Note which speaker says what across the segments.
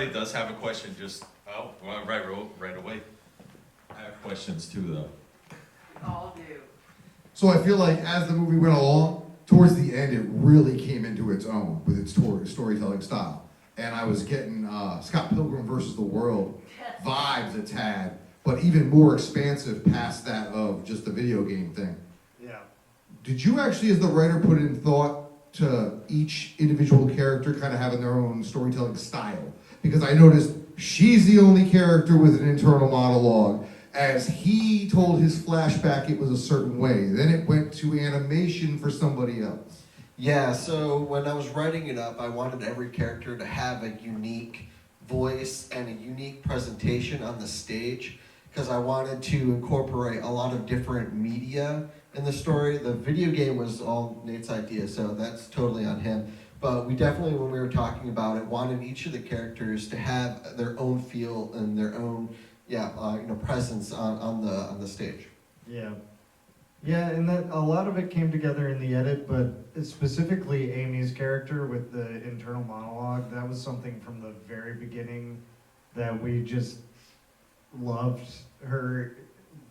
Speaker 1: anybody does have a question, just, right away. I have questions too, though.
Speaker 2: All do.
Speaker 3: So I feel like as the movie went along, towards the end, it really came into its own with its storytelling style. And I was getting Scott Pilgrim versus the World vibes it's had, but even more expansive past that of just the video game thing.
Speaker 4: Yeah.
Speaker 3: Did you actually, as the writer, put in thought to each individual character kind of having their own storytelling style? Because I noticed she's the only character with an internal monologue. As he told his flashback, it was a certain way. Then it went to animation for somebody else.
Speaker 5: Yeah, so when I was writing it up, I wanted every character to have a unique voice and a unique presentation on the stage, because I wanted to incorporate a lot of different media in the story. The video game was all Nate's idea, so that's totally on him. But we definitely, when we were talking about it, wanted each of the characters to have their own feel and their own presence on the stage.
Speaker 4: Yeah. Yeah, and that a lot of it came together in the edit, but specifically Amy's character with the internal monologue, that was something from the very beginning that we just loved her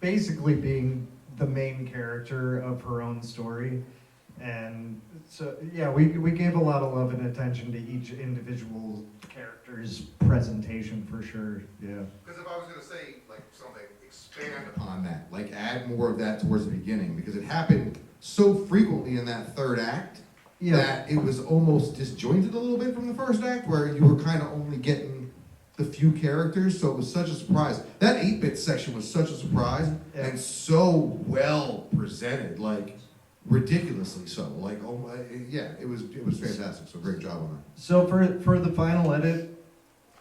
Speaker 4: basically being the main character of her own story. And so, yeah, we gave a lot of love and attention to each individual character's presentation for sure, yeah.
Speaker 3: Because if I was going to say, like, something, expand upon that, like, add more of that towards the beginning, because it happened so frequently in that third act that it was almost disjointed a little bit from the first act, where you were kind of only getting the few characters, so it was such a surprise. That 8-bit section was such a surprise, and so well presented, like, ridiculously so. Like, oh my, yeah, it was fantastic. So great job on that.
Speaker 4: So for the final edit,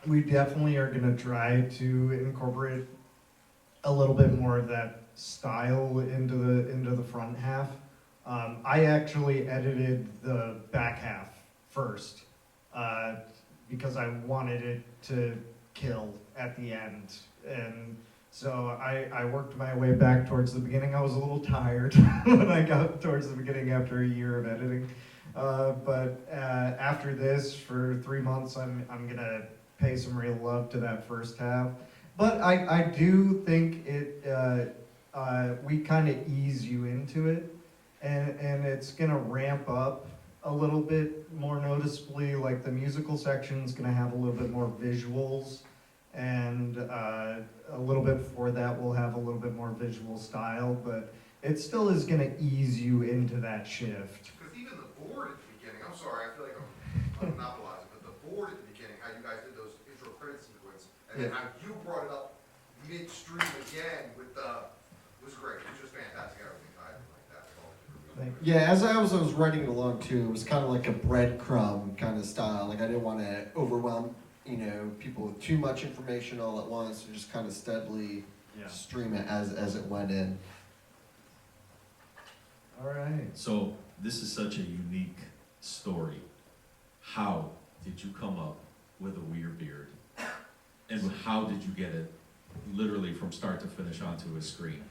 Speaker 4: we definitely are going to try to incorporate a little bit more of that style into the front half. I actually edited the back half first because I wanted it to kill at the end, and so I worked my way back towards the beginning. I was a little tired when I got towards the beginning after a year of editing. But after this, for 3 months, I'm gonna pay some real love to that first half. But I do think we kind of ease you into it, and it's gonna ramp up a little bit more noticeably. Like the musical section's gonna have a little bit more visuals, and a little bit before that we'll have a little bit more visual style, but it still is going to ease you into that shift.
Speaker 3: Because even the board at the beginning, I'm sorry, I feel like I'm monopolizing, but the board at the beginning, how you guys did those intro credit sequence, and then how you brought it up midstream again with the, it was great. It was just fantastic, everything I like that.
Speaker 5: Yeah, as I was writing it along too, it was kind of like a breadcrumb kind of style. Like I didn't want to overwhelm people with too much information all at once, so just kind of steadily stream it as it went in.
Speaker 4: All right.
Speaker 1: So this is such a unique story. How did you come up with a Werebeard? And how did you get it literally from start to finish onto a screen?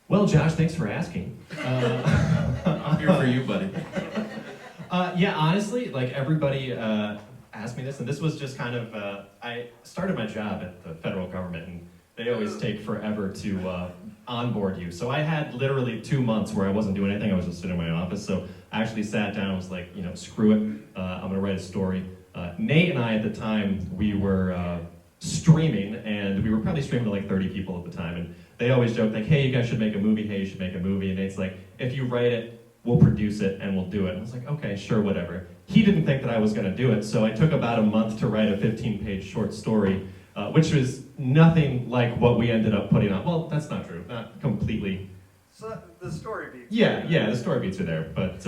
Speaker 6: Well, Josh, thanks for asking.
Speaker 1: I'm here for you, buddy.
Speaker 6: Yeah, honestly, like everybody asked me this, and this was just kind of, I started my job at the federal government, and they always take forever to onboard you. So I had literally 2 months where I wasn't doing anything, I was just sitting in my office. So I actually sat down and was like, screw it, I'm gonna write a story. Nate and I at the time, we were streaming, and we were probably streaming to like 30 people at the time, and they always joke like, hey, you guys should make a movie, hey, you should make a movie, and Nate's like, if you write it, we'll produce it and we'll do it. And I was like, okay, sure, whatever. He didn't think that I was gonna do it, so I took about a month to write a 15-page short story, which was nothing like what we ended up putting on. Well, that's not true, not completely.
Speaker 4: So the story beats.
Speaker 6: Yeah, the story beats are there, but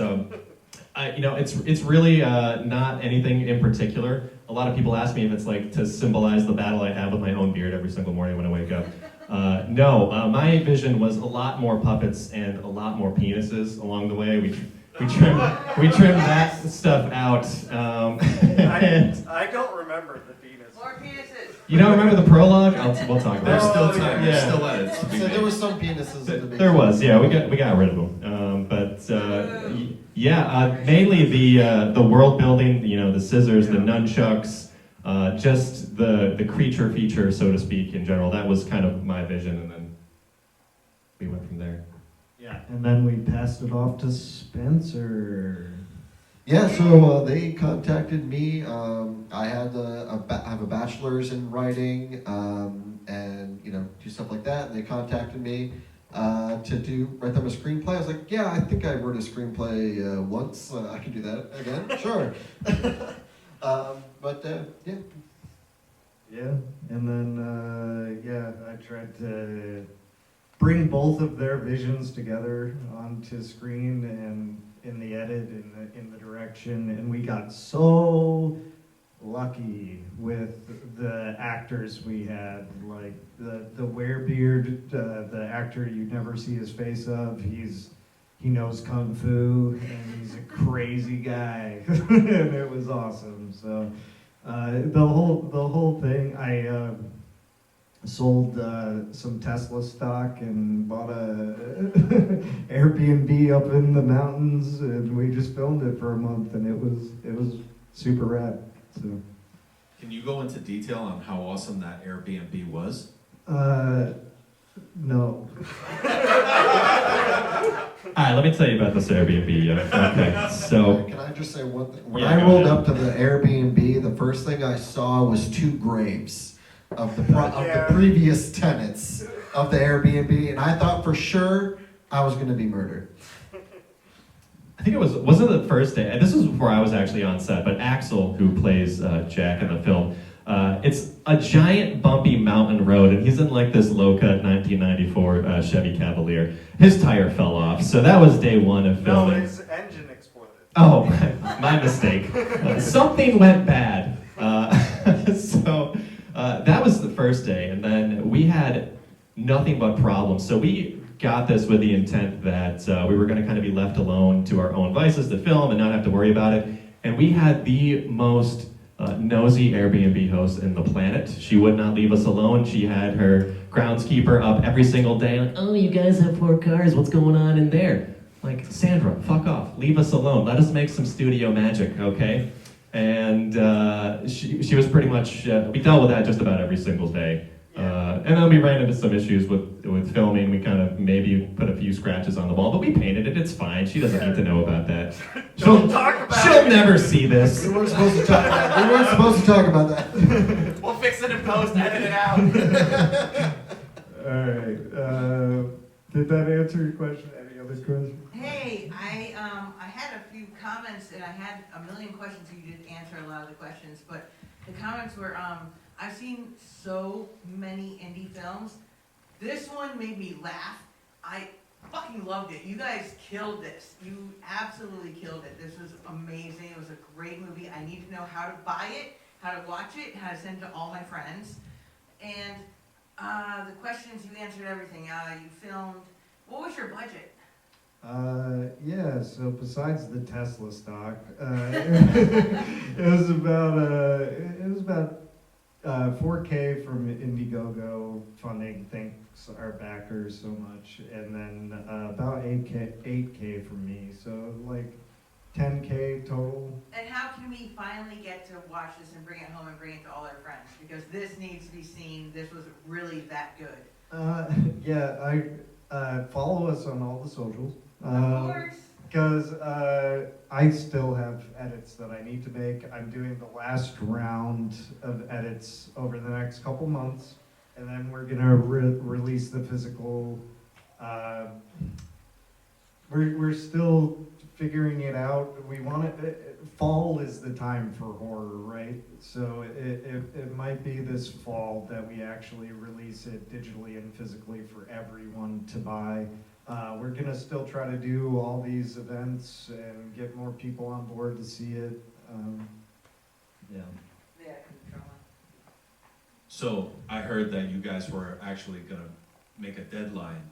Speaker 6: it's really not anything in particular. A lot of people ask me if it's like to symbolize the battle I have with my own beard every single morning when I wake up. No, my vision was a lot more puppets and a lot more penises along the way. We trimmed that stuff out.
Speaker 4: I don't remember the penis.
Speaker 2: More penises.
Speaker 6: You don't remember the prologue? We'll talk about
Speaker 1: There's
Speaker 6: it.
Speaker 1: still time. There's
Speaker 6: Yeah.
Speaker 1: still edits to be
Speaker 5: So
Speaker 1: made.
Speaker 5: there was some penises in the beginning.
Speaker 6: There was, yeah. We got rid of them. Mainly the world building. The scissors, the nunchucks. just the creature feature, so to speak, in general. That was kind of my vision, and then we went from there.
Speaker 4: Yeah, and then we passed it off to Spencer.
Speaker 5: Yeah, so they contacted me. I had have a bachelor's in writing, and do stuff like that. And they contacted me to write them a screenplay. I was like, yeah, I think I wrote a screenplay once. I can do that again, sure. Yeah.
Speaker 4: Yeah, and then I tried to bring both of their visions together onto screen and in the edit, in the direction, and we got so lucky with the actors we had, like the Werebeard, the actor you never see his face of. He knows kung fu and he's a crazy guy, and it was awesome. So the whole thing, I sold some Tesla stock and bought a Airbnb up in the mountains, and we just filmed it for a month, and it was super rad. So
Speaker 1: Can you go into detail on how awesome that Airbnb was?
Speaker 4: no.
Speaker 6: Alright, let me tell you about this Airbnb. Okay, so
Speaker 5: Can I just say one thing? When
Speaker 6: Yeah,
Speaker 5: I
Speaker 6: go
Speaker 5: rolled
Speaker 6: ahead.
Speaker 5: up to the Airbnb, the first thing I saw was 2 graves of the previous tenants of the Airbnb, and I thought for sure I was going to be murdered.
Speaker 6: I think wasn't the first day, and this was before I was actually on set, but Axel, who plays Jack in the film, it's a giant bumpy mountain road, and he's in like this low-cut 1994 Chevy Cavalier. His tire fell off, so that was day one of
Speaker 4: No,
Speaker 6: filming.
Speaker 4: his engine exploded.
Speaker 6: Oh, my mistake. Something went bad. So that was the first day, and then we had nothing but problems. So we got this with the intent that we were going to kind of be left alone to our own vices to film and not have to worry about it. And we had the most nosy Airbnb host in the planet. She would not leave us alone. She had her groundskeeper up every single day, like, oh, you guys have 4 cars. What's going on in there? Like, Sandra, fuck off. Leave us alone. Let us make some studio magic, okay? And she was pretty much, we dealt with that just about every single day. And then we ran into some issues with filming. We kind of maybe put a few scratches on the wall, but we painted it. It's fine. She doesn't need to know about that. She'll never see this.
Speaker 5: We weren't supposed to talk about that. We weren't supposed to talk about that.
Speaker 7: We'll fix it in post, edit it out.
Speaker 4: All right. Did that answer your question? Any other questions?
Speaker 2: Hey, I had a few comments and I had a million questions, so you did answer a lot of the questions, but the comments were, I've seen so many indie films. This one made me laugh. I fucking loved it. You guys killed this. You absolutely killed it. This was amazing. It was a great movie. I need to know how to buy it, how to watch it, how to send it to all my friends. And the questions, you answered everything. You filmed. What was your budget?
Speaker 4: Yeah, so besides the Tesla stock, it was about 4K from Indiegogo funding, thanks our backers so much, and then about 8K from me, so like 10K total.
Speaker 2: And how can we finally get to watch this and bring it home and bring it to all our friends? Because this needs to be seen. This was really that good.
Speaker 4: Yeah, follow us on all the socials.
Speaker 2: Of course.
Speaker 4: Because I still have edits that I need to make. I'm doing the last round of edits over the next couple months, and then we're gonna release the physical. We're still figuring it out. We want it. Fall is the time for horror, right? So it might be this fall that we actually release it digitally and physically for everyone to buy. We're gonna still try to do all these events and get more people on board to see it. Yeah.
Speaker 2: Yeah, control.
Speaker 1: So I heard that you guys were actually gonna make a deadline.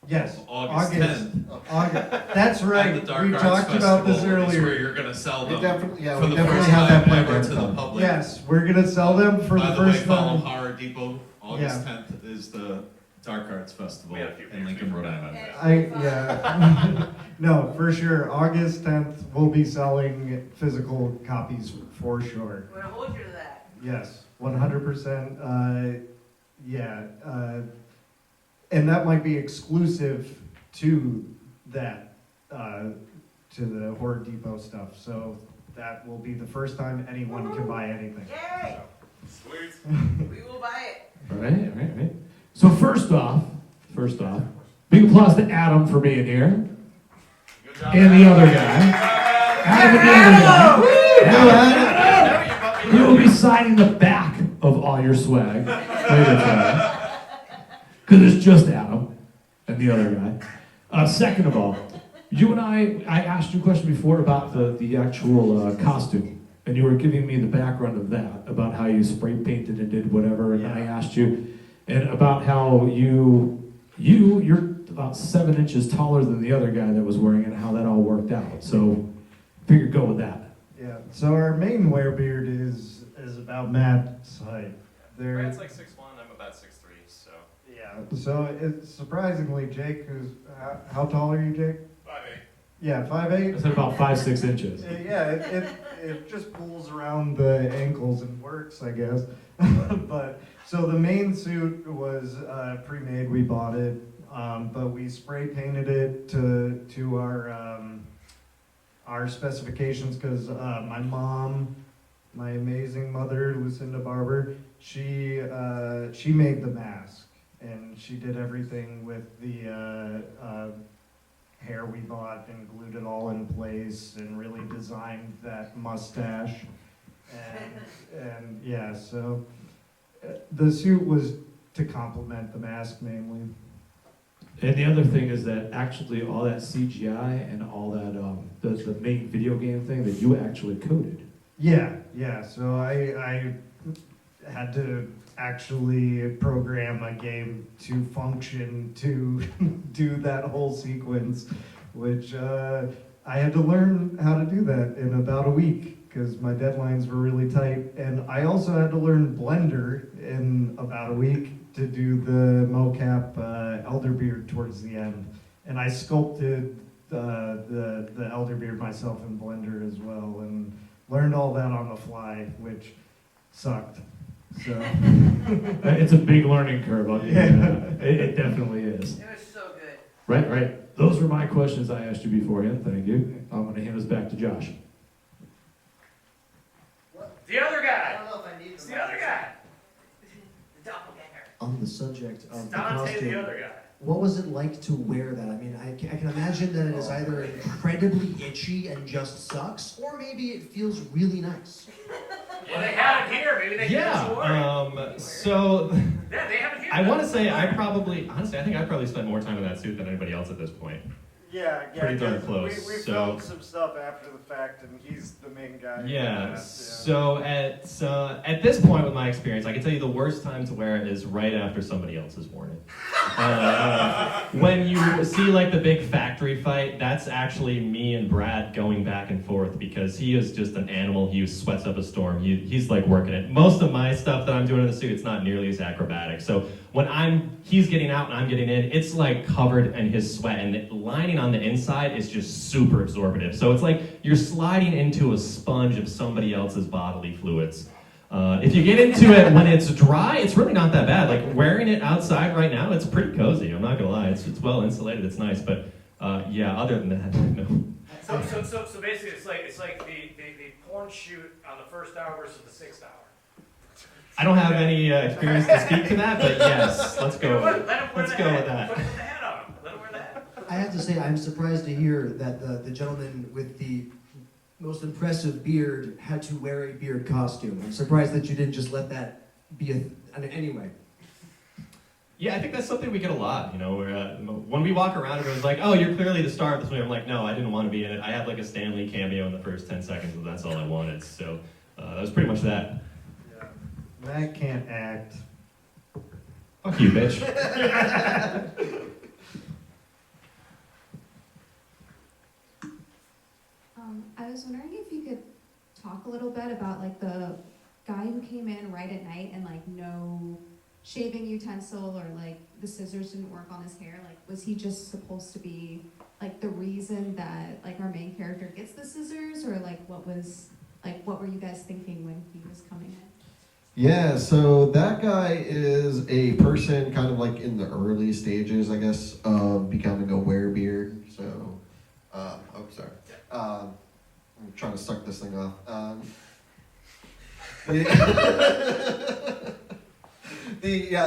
Speaker 4: Yes.
Speaker 1: August 10th.
Speaker 4: August. That's right.
Speaker 1: At the Dark
Speaker 4: We
Speaker 1: Arts
Speaker 4: talked about this
Speaker 1: Festival is where
Speaker 4: earlier.
Speaker 1: you're gonna sell
Speaker 5: We
Speaker 1: them
Speaker 5: definitely, yeah,
Speaker 1: for
Speaker 5: we
Speaker 1: the
Speaker 5: definitely
Speaker 1: first
Speaker 5: have that
Speaker 1: time
Speaker 5: plan
Speaker 1: ever
Speaker 5: to
Speaker 1: to the
Speaker 5: come.
Speaker 1: public.
Speaker 4: Yes, we're gonna sell them for
Speaker 1: By
Speaker 4: the
Speaker 1: the way,
Speaker 4: first
Speaker 1: follow
Speaker 4: time.
Speaker 1: Horror Depot. August
Speaker 4: Yeah.
Speaker 1: 10th is the Dark Arts Festival
Speaker 7: We had a few
Speaker 1: in
Speaker 7: beers,
Speaker 1: Lincoln,
Speaker 7: we
Speaker 1: Rhode
Speaker 7: forgot
Speaker 1: Island.
Speaker 7: about
Speaker 4: Yeah. No, for sure. August 10th, we'll be selling physical copies for sure.
Speaker 2: I'm gonna hold you to that.
Speaker 4: Yes, 100%. Yeah, and that might be exclusive to that, to the Horde Depot stuff. So that will be the first time anyone can buy anything.
Speaker 2: Yay!
Speaker 7: Sweet.
Speaker 2: We will buy it.
Speaker 8: All right. So first off, big applause to Adam for being here,
Speaker 7: Good job.
Speaker 8: and the other guy. Adam and the other guy. Adam, you will be signing the back of all your swag later, because it's just Adam and the other guy. Second of all, you and I asked you a question before about the actual costume, and you were giving me the background of that, about how you spray painted and did whatever, and I asked you, and about how you're about 7 inches taller than the other guy that was wearing it, and how that all worked out. So, figured go with that.
Speaker 4: Yeah. So our main Werebeard is about Matt's height.
Speaker 6: Brad's like 6'1", I'm about 6'3", so.
Speaker 4: Yeah. So it's surprisingly Jake, who's how tall are you, Jake?
Speaker 7: 5'8".
Speaker 4: Yeah,
Speaker 8: I
Speaker 4: 5'8".
Speaker 8: said about 5-6 inches.
Speaker 4: Yeah, it just pulls around the ankles and works, I guess. But so the main suit was pre-made. We bought it, but we spray painted it to our specifications because my mom, my amazing mother, Lucinda Barbour, she made the mask, and she did everything with the hair we bought and glued it all in place and really designed that mustache. And yeah, so the suit was to complement the mask mainly.
Speaker 8: And the other thing is that actually all that CGI and all that, the main video game thing that you actually coded.
Speaker 4: Yeah. So I had to actually program a game to function to do that whole sequence, which I had to learn how to do that in about a week because my deadlines were really tight. And I also had to learn Blender in about a week to do the mocap Elderbeard towards the end. And I sculpted the Elderbeard myself in Blender as well, and learned all that on the fly, which sucked. So
Speaker 8: It's a big learning curve. I'll give you that. It definitely is.
Speaker 2: It was so good.
Speaker 8: Right. Those were my questions I asked you beforehand. Thank you. I'm going to hand this back to Josh.
Speaker 7: The other guy.
Speaker 9: don't know if I need
Speaker 7: It's the other guy.
Speaker 2: The doppelganger.
Speaker 9: On the subject of the
Speaker 7: Dante,
Speaker 9: costume,
Speaker 7: the other guy.
Speaker 9: what was it like to wear that? I mean, I can imagine that it is either incredibly itchy and just sucks, or maybe it feels really nice.
Speaker 7: Yeah, they have it here. Maybe they can just wear it.
Speaker 6: So
Speaker 7: Yeah, they have it here.
Speaker 6: I want to say I think I probably spent more time in that suit than anybody else at this point.
Speaker 4: yeah,
Speaker 6: Pretty darn
Speaker 4: 'cause
Speaker 6: close,
Speaker 4: We
Speaker 6: so-
Speaker 4: filmed some stuff after the fact, and he's the main guy.
Speaker 6: Yeah. So at this point with my experience, I can tell you the worst time to wear it is right after somebody else has worn it. When you see like the big factory fight, that's actually me and Brad going back and forth because he is just an animal. He sweats up a storm. He's like working it. Most of my stuff that I'm doing in the suit, it's not nearly as acrobatic. So when he's getting out and I'm getting in, it's like covered in his sweat, and the lining on the inside is just super absorptive. So it's like you're sliding into a sponge of somebody else's bodily fluids. If you get into it when it's dry, it's really not that bad. Like wearing it outside right now, it's pretty cozy. I'm not gonna lie, it's well insulated, it's nice. But yeah, other than that, no.
Speaker 7: So basically, it's like the porn shoot on the first hour versus the 6th hour.
Speaker 6: I don't have any experience to speak to that, but yes, let's go.
Speaker 7: Let him wear
Speaker 6: Let's
Speaker 7: the
Speaker 6: go
Speaker 7: hat.
Speaker 6: with that.
Speaker 7: Put the hat on him. Let him wear the hat.
Speaker 9: I have to say, I'm surprised to hear that the gentleman with the most impressive beard had to wear a beard costume. I'm surprised that you didn't just let that be anyway.
Speaker 6: Yeah, I think that's something we get a lot, you know, where when we walk around, everyone's like, oh, you're clearly the star of this movie. I'm like, no, I didn't want to be in it. I had like a Stan Lee cameo in the first 10 seconds, but that's all I wanted. So that was pretty much that.
Speaker 4: Yeah. Matt can't act.
Speaker 6: Fuck you, bitch.
Speaker 10: I was wondering if you could talk a little bit about like the guy who came in right at night and like no shaving utensil or like the scissors didn't work on his hair. Like, was he just supposed to be like the reason that like our main character gets the scissors, or like what were you guys thinking when he was coming in?
Speaker 5: Yeah, so that guy is a person kind of like in the early stages, I guess, of becoming a werebeard. So, oh, sorry. I'm trying to suck this thing off.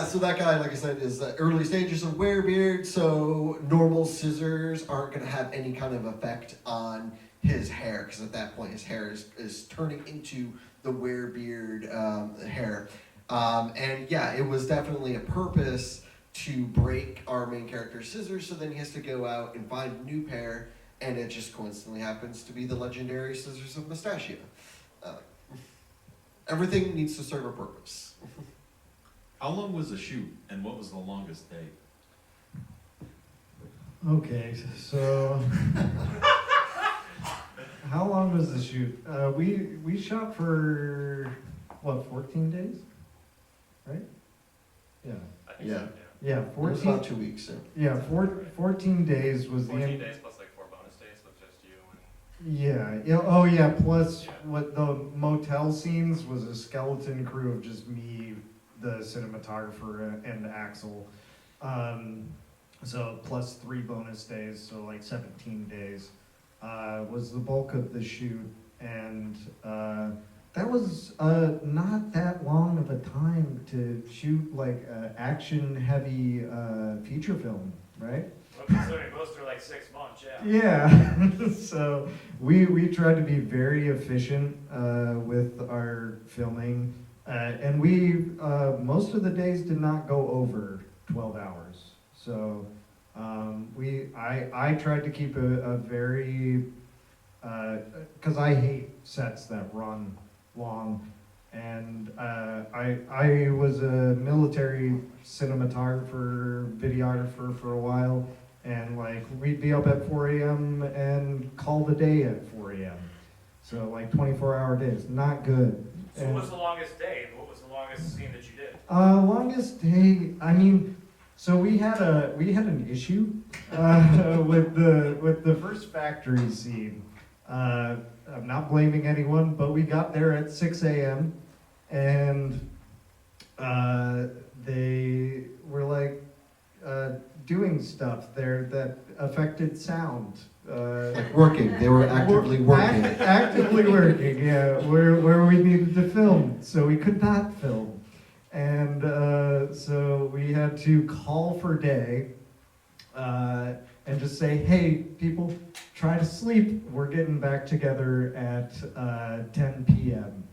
Speaker 5: So that guy, like I said, is early stages of werebeard, so normal scissors aren't going to have any kind of effect on his hair, because at that point his hair is turning into the werebeard hair. And yeah, it was definitely a purpose to break our main character's scissors, so then he has to go out and find a new pair, and it just coincidentally happens to be the legendary scissors of Mustachio. Everything needs to serve a purpose.
Speaker 1: How long was the shoot, and what was the longest day?
Speaker 4: Okay, so how long was the shoot? We shot for what, 14 days, right? Yeah,
Speaker 7: I think
Speaker 5: Yeah.
Speaker 7: so,
Speaker 4: yeah,
Speaker 5: It was
Speaker 4: 14.
Speaker 5: about 2 weeks. So.
Speaker 4: Yeah, 14 days was the
Speaker 6: 14
Speaker 4: end.
Speaker 6: days plus like 4 bonus days with just you and...
Speaker 4: Yeah, oh yeah, plus
Speaker 6: Yeah.
Speaker 4: what the motel scenes was a skeleton crew of just me, the cinematographer, and Axel. So plus 3 bonus days, so like 17 days was the bulk of the shoot, and that was not that long of a time to shoot like action-heavy feature film, right?
Speaker 7: Well, considering most are like 6 months, yeah.
Speaker 4: Yeah, so we tried to be very efficient with our filming, and we most of the days did not go over 12 hours. So I tried to keep a very, because I hate sets that run long, and I was a military cinematographer, videographer for a while. And like we'd be up at 4 a.m. and call the day at 4 a.m. So like 24-hour days, not good.
Speaker 7: So what was the longest day, and what was the longest scene that you did?
Speaker 4: Longest day, I mean, so we had an issue with the first factory scene. I'm not blaming anyone, but we got there at 6 a.m. and they were like doing stuff there that affected sound.
Speaker 5: Like working, they were actively working.
Speaker 4: Actively working, yeah, where we needed to film, so we could not film. And so we had to call for day and just say, hey, people, try to sleep. We're getting back together at 10 p.m.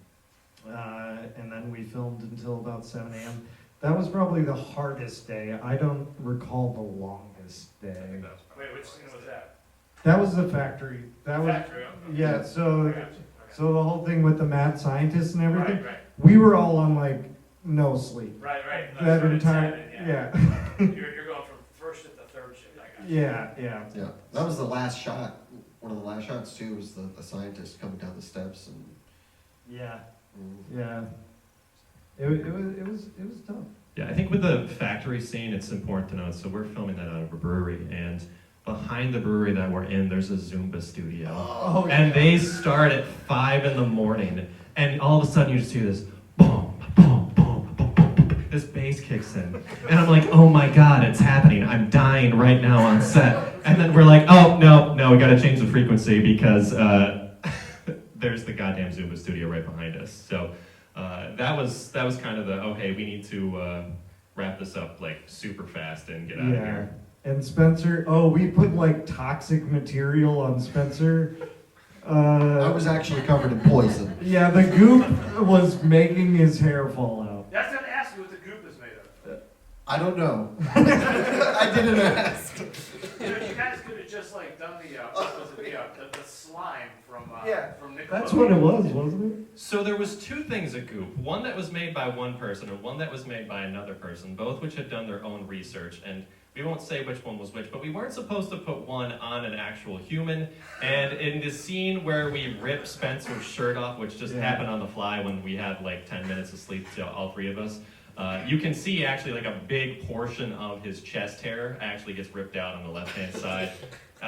Speaker 4: And then we filmed until about 7 a.m. That was probably the hardest day. I don't recall the longest
Speaker 6: I
Speaker 4: day.
Speaker 6: think that was probably
Speaker 7: Wait, which scene was that?
Speaker 4: That was the factory. That was,
Speaker 7: Factory, okay.
Speaker 4: yeah,
Speaker 7: I
Speaker 4: so
Speaker 7: got you, okay.
Speaker 4: so the whole thing with the mad scientists and everything,
Speaker 7: Right.
Speaker 4: we were all on like no sleep.
Speaker 7: Right.
Speaker 4: That
Speaker 7: Started
Speaker 4: entire,
Speaker 7: 10,
Speaker 4: yeah.
Speaker 7: You're going from first shift to third shift, I got you.
Speaker 4: Yeah.
Speaker 5: Yeah, that was the last shot. One of the last shots too was the scientist coming down the steps and.
Speaker 4: Yeah.
Speaker 5: Mm.
Speaker 4: Yeah. It was tough.
Speaker 6: Yeah, I think with the factory scene, it's important to note, so we're filming that out of a brewery, and behind the brewery that we're in, there's a Zumba studio.
Speaker 4: Oh,
Speaker 6: And they start at 5 in the morning, and all of a sudden you just hear this boom, boom, boom, boom, boom, boom. This bass kicks in. And I'm like, oh my God, it's happening. I'm dying right now on set. And then we're like, oh, no, we gotta change the frequency because there's the goddamn Zumba studio right behind us. So that was kind of the, oh hey, we need to wrap this up like super fast and get out of here.
Speaker 4: And Spencer, we put like toxic material on Spencer.
Speaker 5: I was actually covered in poison.
Speaker 4: Yeah, the goop was making his hair fall out.
Speaker 7: That's gonna ask you what the goop is made of.
Speaker 5: I don't know. I didn't ask.
Speaker 7: You guys could have just like done the slime from Nickelodeon.
Speaker 4: That's what it was, wasn't it?
Speaker 6: So there was 2 things of goop, one that was made by one person and one that was made by another person, both which had done their own research, and we won't say which one was which, but we weren't supposed to put one on an actual human, and in the scene where we rip Spencer's shirt off, which just happened on the fly when we had like 10 minutes of sleep to all 3 of us, You can see actually like a big portion of his chest hair actually gets ripped out on the left-hand side.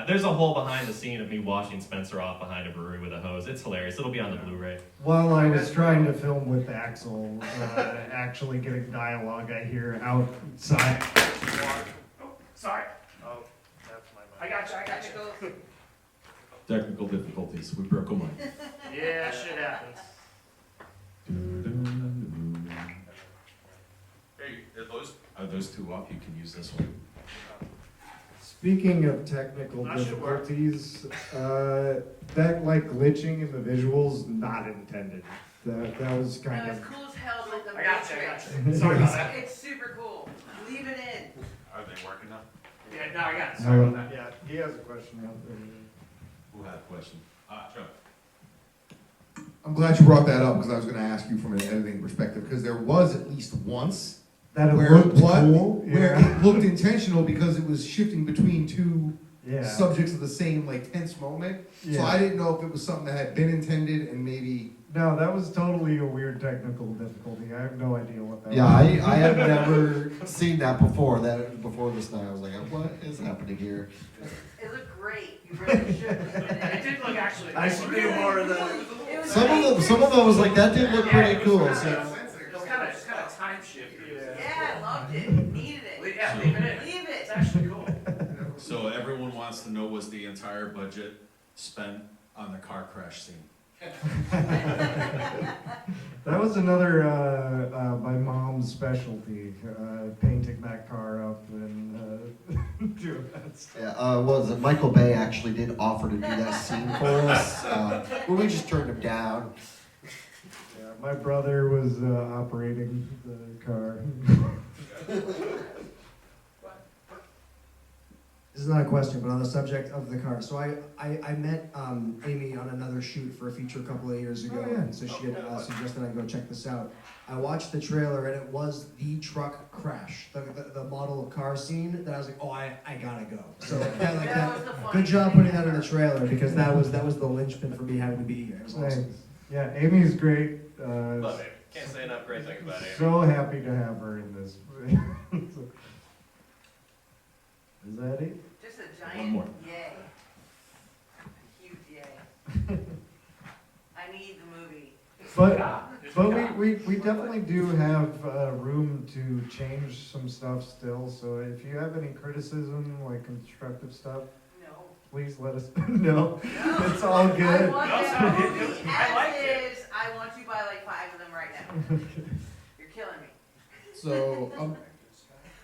Speaker 6: There's a whole behind the scene of me washing Spencer off behind a brewery with a hose. It's hilarious. It'll be on the Blu-ray.
Speaker 4: While I was trying to film with Axel, actually getting dialogue, I hear outside.
Speaker 7: Oh, sorry. Oh, that's my mic. I got you.
Speaker 1: Technical difficulties, we broke a mic.
Speaker 7: Yeah, shit happens.
Speaker 1: Hey, are those two up? You can use this one.
Speaker 4: Speaking of technical
Speaker 7: That should work.
Speaker 4: difficulties, that like glitching in the visuals, not intended. That was
Speaker 2: No,
Speaker 4: kind
Speaker 2: it's
Speaker 4: of.
Speaker 2: cool as hell, like the
Speaker 7: I got
Speaker 2: Matrix.
Speaker 7: you. Sorry about that.
Speaker 2: It's super cool. Leave it in.
Speaker 1: Are they working now?
Speaker 7: Yeah, no, I got it. Sorry about that.
Speaker 4: Yeah, he has a question out there.
Speaker 1: Who had a question? Chuck.
Speaker 3: I'm glad you brought that up, because I was gonna ask you from an editing perspective, because there was at least once
Speaker 4: That it
Speaker 3: where
Speaker 4: looked
Speaker 3: what,
Speaker 4: cool.
Speaker 3: where
Speaker 4: Yeah.
Speaker 3: it looked intentional because it was shifting between two
Speaker 4: Yeah.
Speaker 3: subjects of the same like tense moment. So
Speaker 4: Yeah.
Speaker 3: I didn't know if it was something that had been intended and maybe.
Speaker 4: No, that was totally a weird technical difficulty. I have no idea what that
Speaker 5: Yeah,
Speaker 4: was.
Speaker 5: I have never seen that before. Before this night, I was like, what is happening here?
Speaker 2: It looked great. You really should leave it in.
Speaker 7: It did look actually.
Speaker 4: I should do more of that.
Speaker 2: It was
Speaker 5: Some of them was like, that did look pretty cool.
Speaker 7: It's
Speaker 5: So.
Speaker 7: kind of time shift.
Speaker 2: Yeah, I loved it. Needed it.
Speaker 7: Yeah, leave it in.
Speaker 2: Leave
Speaker 7: It's
Speaker 2: it.
Speaker 7: actually cool.
Speaker 1: So everyone wants to know, was the entire budget spent on the car crash scene?
Speaker 4: That was another my mom's specialty, painting that car up and doing that stuff.
Speaker 5: Yeah, was it Michael Bay actually did offer to do that scene for us, but we just turned him down.
Speaker 4: Yeah, my brother was operating the car.
Speaker 9: This is not a question, but on the subject of the car. So I met Amy on another shoot for a feature a couple of years ago,
Speaker 4: Oh, yeah.
Speaker 9: and so she had suggested I go check this out. I watched the trailer, and it was the truck crash, the model of car scene that I was like, oh, I gotta go. So kind of like
Speaker 2: That was
Speaker 9: that.
Speaker 2: the funny
Speaker 9: Good job
Speaker 2: thing
Speaker 9: putting that in the
Speaker 2: ever.
Speaker 9: trailer because that was the linchpin for me having to be here. It was awesome.
Speaker 4: Thanks. Yeah, Amy's great.
Speaker 6: Love it. Can't say enough great things about it.
Speaker 4: So happy to have her in this. Is that it?
Speaker 2: Just a
Speaker 1: One
Speaker 2: giant
Speaker 1: more.
Speaker 2: yay. A huge yay. I need the movie.
Speaker 4: But we definitely do have room to change some stuff still. So if you have any criticism, like constructive stuff,
Speaker 2: No.
Speaker 4: please let us know.
Speaker 2: No.
Speaker 4: It's all
Speaker 2: I
Speaker 4: good.
Speaker 2: want
Speaker 7: No,
Speaker 2: this
Speaker 7: it's not.
Speaker 2: movie
Speaker 7: I liked
Speaker 2: as
Speaker 7: it.
Speaker 2: is. I want you to buy like 5 of them right now. You're killing me.
Speaker 11: So,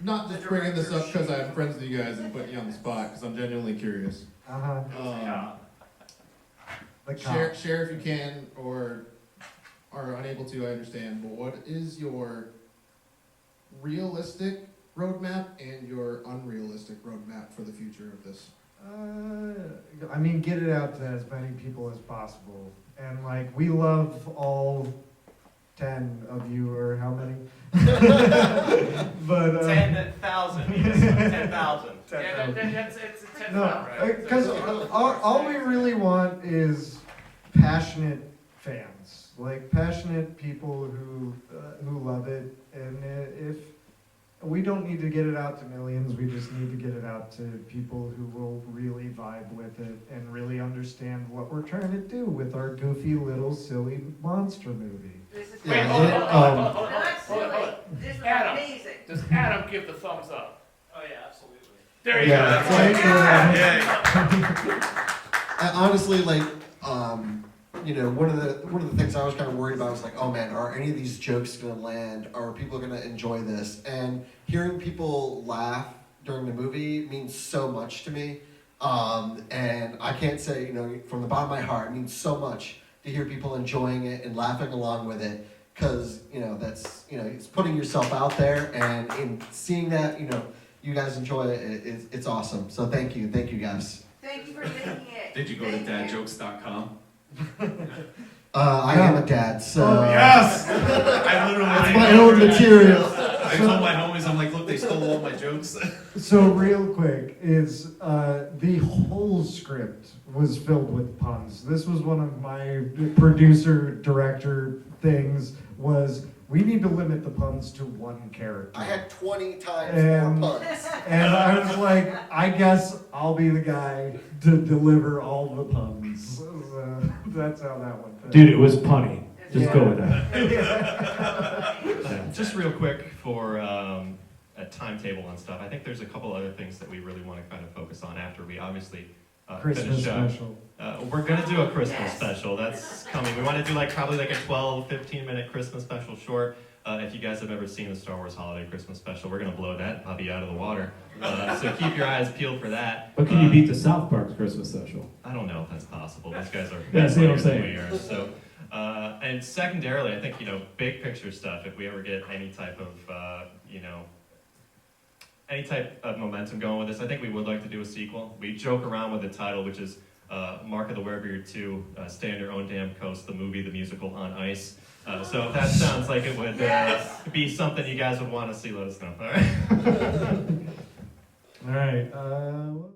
Speaker 11: not just bringing this up because I'm friends with you guys and putting you on the spot, because I'm genuinely curious.
Speaker 4: Uh-huh. The cop.
Speaker 11: Share if you can, or are unable to, I understand, but what is your realistic roadmap and your unrealistic roadmap for the future of this?
Speaker 4: I mean, get it out to as many people as possible. And like, we love all 10 of you, or how many? But
Speaker 6: 10,000. 10,000.
Speaker 7: Yeah, it's a 10
Speaker 4: No,
Speaker 7: right?
Speaker 4: because all we really want is passionate fans, like passionate people who love it. And if we don't need to get it out to millions, we just need to get it out to people who will really vibe with it and really understand what we're trying to do with our goofy little silly monster movie.
Speaker 2: This is
Speaker 5: Yeah,
Speaker 7: Hold
Speaker 5: it,
Speaker 7: on, hold on, hold on,
Speaker 2: Not
Speaker 7: hold on, hold
Speaker 2: silly.
Speaker 7: on.
Speaker 2: This is
Speaker 7: Adam.
Speaker 2: amazing.
Speaker 7: Does Adam give the thumbs up?
Speaker 6: Oh yeah, absolutely.
Speaker 7: There you
Speaker 5: Yeah,
Speaker 7: go.
Speaker 5: that's
Speaker 7: That's
Speaker 5: right. And honestly, like, one of the things I was kind of worried about was like, oh man, are any of these jokes gonna land? Are people gonna enjoy this? And hearing people laugh during the movie means so much to me. And I can't say, from the bottom of my heart, it means so much to hear people enjoying it and laughing along with it, because that's it's putting yourself out there, and in seeing that you guys enjoy it, it's awesome. So thank you guys.
Speaker 2: Thank you for making it.
Speaker 1: Did you go to
Speaker 2: Thank you.
Speaker 1: dadjokes.com?
Speaker 5: I am a dad, so
Speaker 1: Yes! I literally.
Speaker 5: it's my own material.
Speaker 1: I told my homies, I'm like, look, they stole all my jokes.
Speaker 4: So real quick is the whole script was filled with puns. This was one of my producer director things, was we need to limit the puns to one character.
Speaker 5: I had 20 times
Speaker 4: And-
Speaker 5: more puns.
Speaker 4: And I was like, I guess I'll be the guy to deliver all the puns. That's how that went.
Speaker 8: Dude, it was punny. Just go with that.
Speaker 6: Just real quick for a timetable on stuff. I think there's a couple other things that we really want to kind of focus on after we obviously
Speaker 4: Christmas
Speaker 6: finish up.
Speaker 4: special.
Speaker 6: We're gonna do a Christmas special. That's coming. We want to do probably a 12, 15-minute Christmas special short. If you guys have ever seen the Star Wars Holiday Christmas special, we're gonna blow that puppy out of the water. So keep your eyes peeled for that.
Speaker 8: But can you beat the South Park Christmas special?
Speaker 6: I don't know if that's possible. Those guys are
Speaker 8: Yeah, see what I'm
Speaker 6: better than
Speaker 8: saying.
Speaker 6: we are. So, and secondarily, I think big picture stuff. If we ever get any type of any type of momentum going with this, I think we would like to do a sequel. We joke around with the title, which is Mark of the Werebeard 2, Stay on Your Own Damn Coast, the movie, the musical on ice. So if that sounds like it would be something you guys would want to see, let us know. All right.
Speaker 4: All right.